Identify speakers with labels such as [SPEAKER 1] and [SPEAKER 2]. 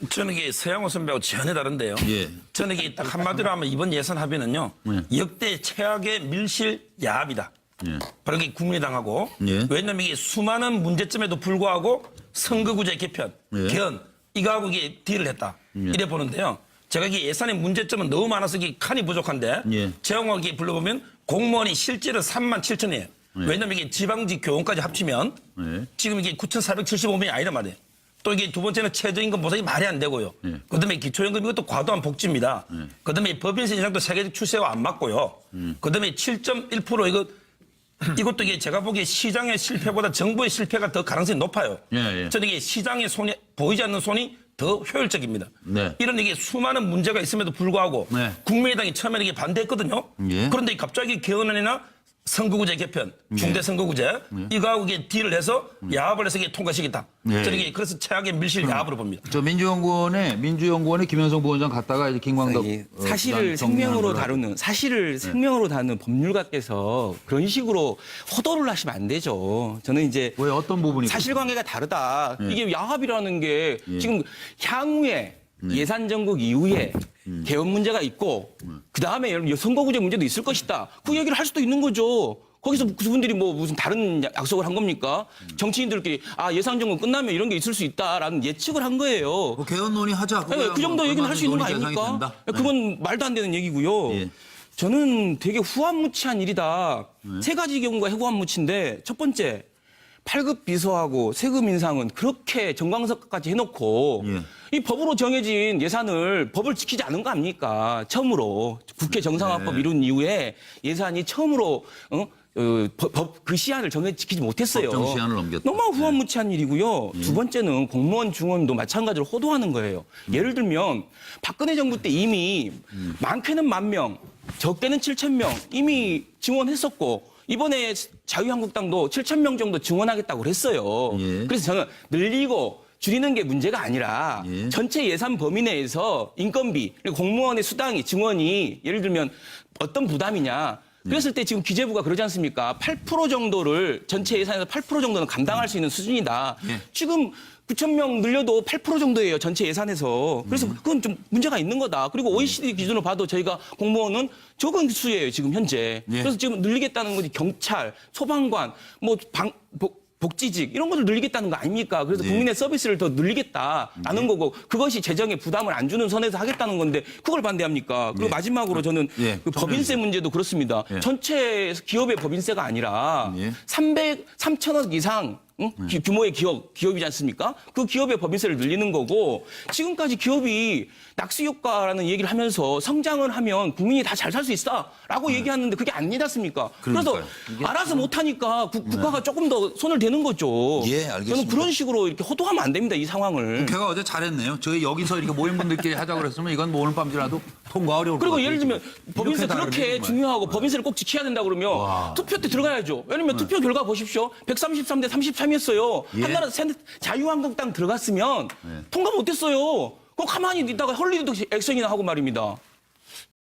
[SPEAKER 1] 저는 이게 서양호 선배하고 전혀 다른데요.
[SPEAKER 2] 예.
[SPEAKER 1] 저는 이게 딱 한마디로 하면 이번 예산 합의는요. 역대 최악의 밀실 야합이다.
[SPEAKER 2] 예.
[SPEAKER 1] 바로 이게 국민의당하고.
[SPEAKER 2] 예.
[SPEAKER 1] 왜냐하면 이게 수많은 문제점에도 불구하고 선거구제 개편,
[SPEAKER 2] 예.
[SPEAKER 1] 개헌 이거하고 이게 딜을 했다. 이래 보는데요. 제가 이게 예산의 문제점은 너무 많아서 이게 칸이 부족한데
[SPEAKER 2] 예.
[SPEAKER 1] 정확하게 불러보면 공무원이 실제로 3만 7천이에요. 왜냐하면 이게 지방직 교원까지 합치면 지금 이게 9,475명이 아니란 말이에요. 또 이게 두 번째는 최저임금 보상이 말이 안 되고요. 그다음에 기초연금 이것도 과도한 복지입니다. 그다음에 법인세 인상도 세계적 추세와 안 맞고요. 그다음에 7.1% 이것도 이게 제가 보기에 시장의 실패보다 정부의 실패가 더 가능성이 높아요.
[SPEAKER 2] 예.
[SPEAKER 1] 저는 이게 시장의 손이 보이지 않는 손이 더 효율적입니다.
[SPEAKER 2] 네.
[SPEAKER 1] 이런 이게 수많은 문제가 있음에도 불구하고
[SPEAKER 2] 네.
[SPEAKER 1] 국민의당이 처음에는 이게 반대했거든요.
[SPEAKER 2] 예.
[SPEAKER 1] 그런데 갑자기 개헌안이나 선거구제 개편, 중대선거구제 이거하고 이게 딜을 해서 야합을 해서 이게 통과시켰다.
[SPEAKER 2] 예.
[SPEAKER 1] 저는 이게 그래서 최악의 밀실 야합으로 봅니다.
[SPEAKER 2] 저 민주연구원에 김현성 부원장 갔다가 이제 김광덕
[SPEAKER 3] 사실을 생명으로 다루는 법률가께서 그런 식으로 호도를 하시면 안 되죠. 저는 이제
[SPEAKER 2] 왜 어떤 부분이
[SPEAKER 3] 사실관계가 다르다. 이게 야합이라는 게 지금 향후에 예산 정국 이후에 개헌 문제가 있고 그다음에 선거구제 문제도 있을 것이다. 그 얘기를 할 수도 있는 거죠. 거기서 그분들이 뭐 무슨 다른 약속을 한 겁니까? 정치인들끼리 예산 정국 끝나면 이런 게 있을 수 있다라는 예측을 한 거예요.
[SPEAKER 2] 개헌 논의하자.
[SPEAKER 3] 네, 그 정도 얘기는 할 수 있는 거 아닙니까? 그건 말도 안 되는 얘기고요.
[SPEAKER 2] 예.
[SPEAKER 3] 저는 되게 후한무치한 일이다. 세 가지 경우가 후한무치인데 첫 번째 8급 비서하고 세금 인상은 그렇게 정광석까지 해놓고 이 법으로 정해진 예산을 법을 지키지 않은 거 아닙니까? 처음으로 국회 정상화법 이룬 이후에 예산이 처음으로 그 시한을 지키지 못했어요.
[SPEAKER 2] 법정 시한을 넘겼다.
[SPEAKER 3] 너무 후한무치한 일이고요. 두 번째는 공무원 중원도 마찬가지로 호도하는 거예요. 예를 들면 박근혜 정부 때 이미 많게는 10,000명, 적게는 7,000명 이미 증원했었고 이번에 자유한국당도 7,000명 정도 증원하겠다고 그랬어요. 그래서 저는 늘리고 줄이는 게 문제가 아니라 전체 예산 범위 내에서 인건비, 그리고 공무원의 수당이, 증원이 예를 들면 어떤 부담이냐. 그랬을 때 지금 기재부가 그러지 않습니까? 8% 정도를 전체 예산에서 8% 정도는 감당할 수 있는 수준이다. 지금 9,000명 늘려도 8% 정도예요. 전체 예산에서. 그래서 그건 좀 문제가 있는 거다. 그리고 OECD 기준으로 봐도 저희가 공무원은 적은 수예요. 지금 현재. 그래서 지금 늘리겠다는 거지 경찰, 소방관, 복지직 이런 것을 늘리겠다는 거 아닙니까? 그래서 국민의 서비스를 더 늘리겠다라는 거고 그것이 재정에 부담을 안 주는 선에서 하겠다는 건데 그걸 반대합니까? 그리고 마지막으로 저는 그 법인세 문제도 그렇습니다. 전체 기업의 법인세가 아니라 3,000억 이상 규모의 기업이지 않습니까? 그 기업의 법인세를 늘리는 거고 지금까지 기업이 낙수 효과라는 얘기를 하면서 성장을 하면 국민이 다 잘 살 수 있다라고 얘기하는데 그게 아니었습니까? 그래서 알아서 못하니까 국가가 조금 더 손을 대는 거죠.
[SPEAKER 2] 예, 알겠습니다.
[SPEAKER 3] 저는 그런 식으로 이렇게 호도하면 안 됩니다. 이 상황을.
[SPEAKER 2] 걔가 어제 잘했네요. 저희 여기서 이렇게 모인 분들끼리 하자고 그랬으면 이건 뭐 오늘 밤 지나도 통과 어려울 것
[SPEAKER 3] 그리고
[SPEAKER 2] 같아요.
[SPEAKER 3] 예를 들면 법인세
[SPEAKER 2] 다르네,
[SPEAKER 3] 그렇게
[SPEAKER 2] 정말.
[SPEAKER 3] 중요하고 법인세를 꼭 지켜야 된다 그러면 투표 때 들어가야죠. 왜냐면 투표 결과 보십시오. 133대 33이었어요. 한나라 자유한국당 들어갔으면 통과 못했어요. 그거 가만히 있다가 헐리우드 액션이나 하고 말입니다.